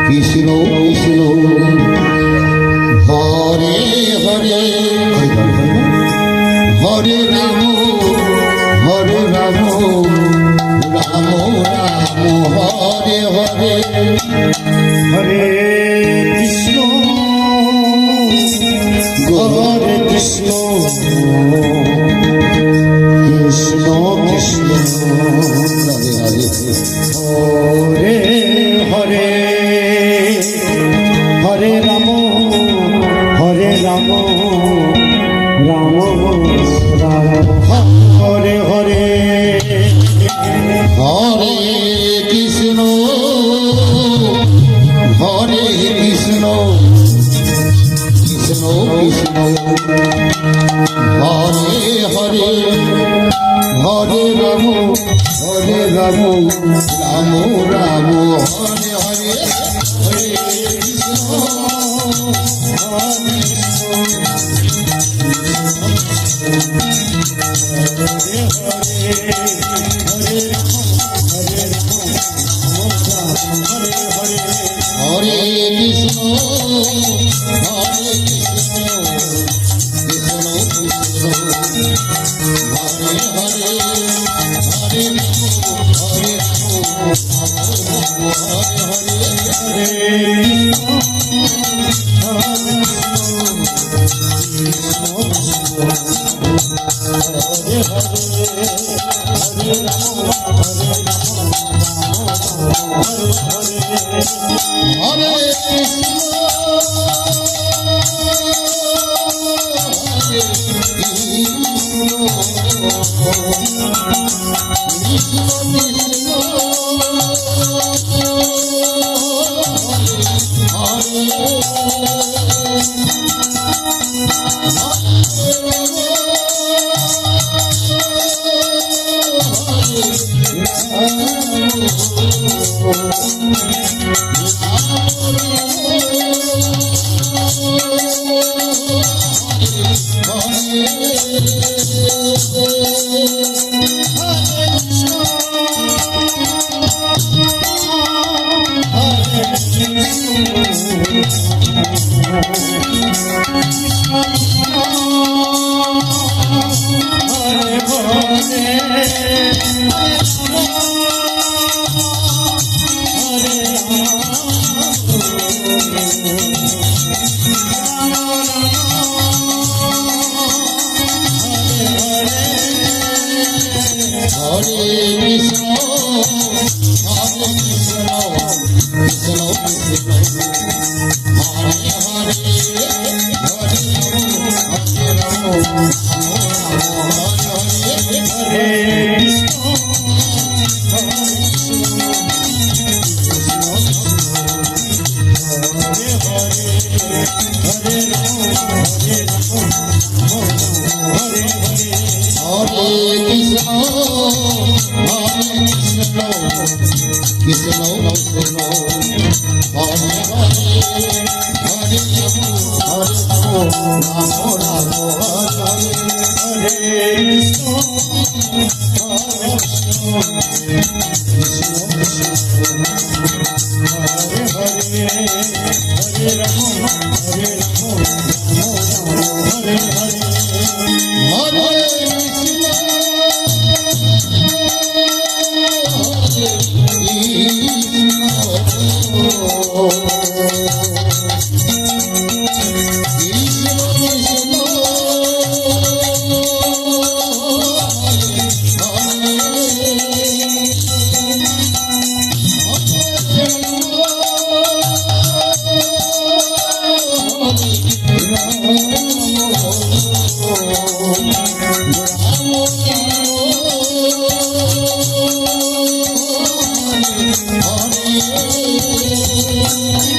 Krishna Krishna Hare Hare Hare Ram Ram Ram Hare Hare Hare Krishna Hare Krishna Krishna Krishna Hare Hare Hare Ram Ram Ram Hare Hare Hare Krishna Hare Krishna Krishna Krishna Hare Hare Hare Ram Ram Ram Hare Hare Hare Krishna Hare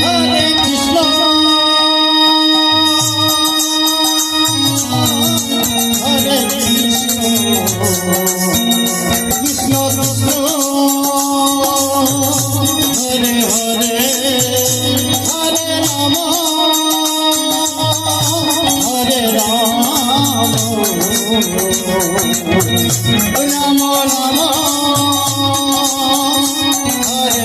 Hare Krishna Hare Krishna Krishna Krishna Hare Hare Hare Hare Ram Ram Hare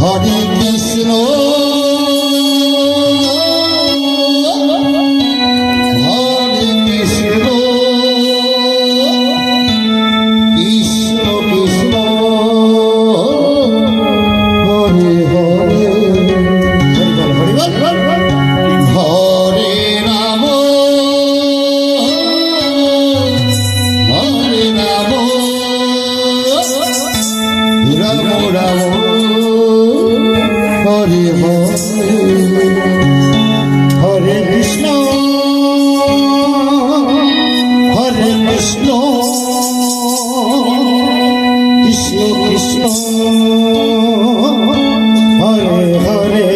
Hare Krishna Hare Krishna Krishna Krishna Hare Hare Hare Ram Hare Ram Ram Ram Hare Hare Hare Krishna Krishna Krishna Hare Hare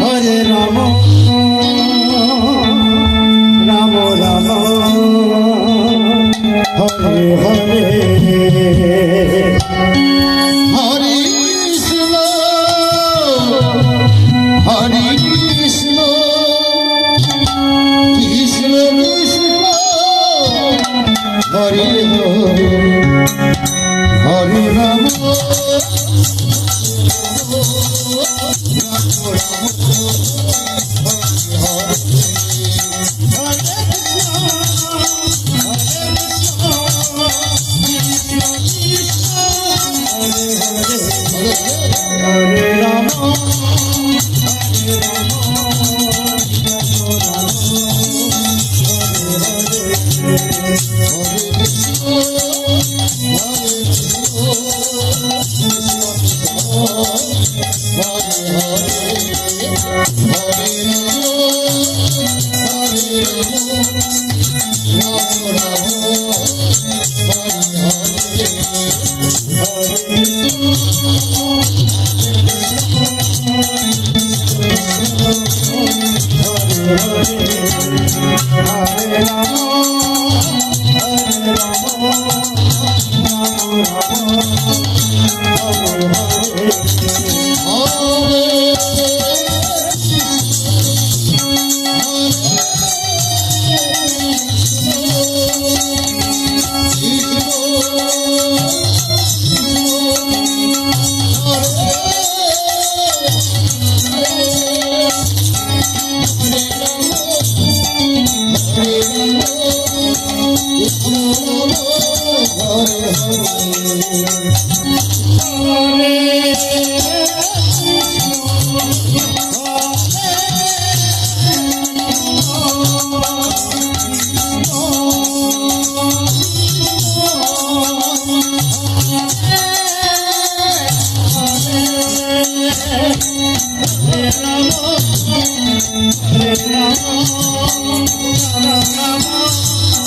Hare Ram Ram Ram Hare Hare Hare Krishna Hare Krishna Krishna Krishna Hare Hare Hare Ram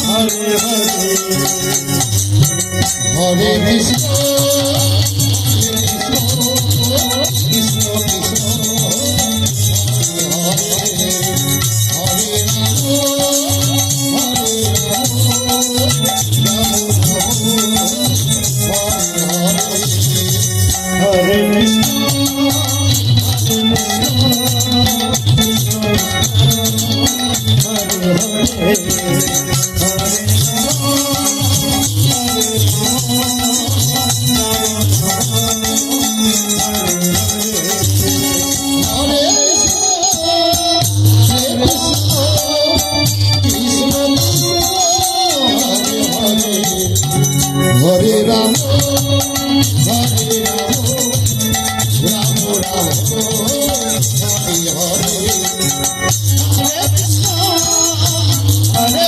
Hare Ram Hare Krishna Krishna Krishna Hare Hare Ram Hare Krishna Hare Ram Hare Ram Ram Ram Hare Hare Hare Krishna Hare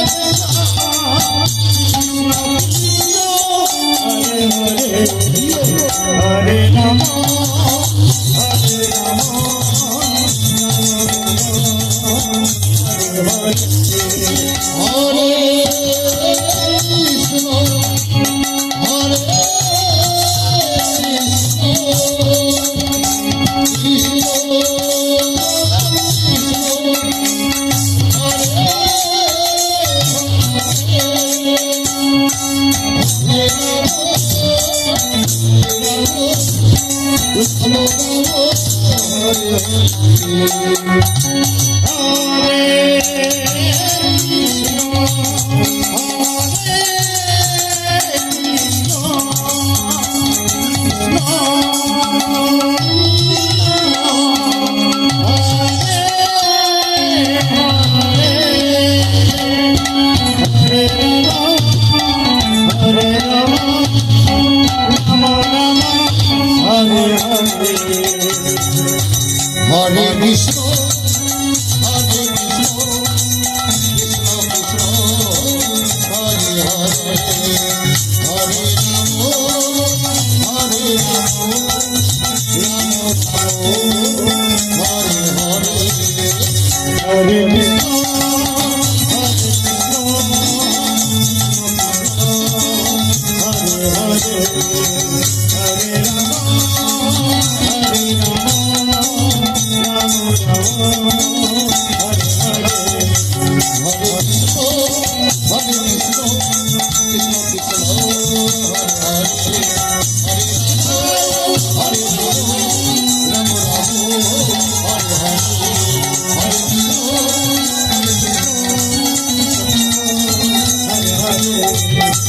Hare Ram Hare Krishna Hare Krishna Hare Krishna Hare Krishna Krishna Krishna Hare Hare Hare Ram Hare Ram Ram Ram Hare Hare Hare Hare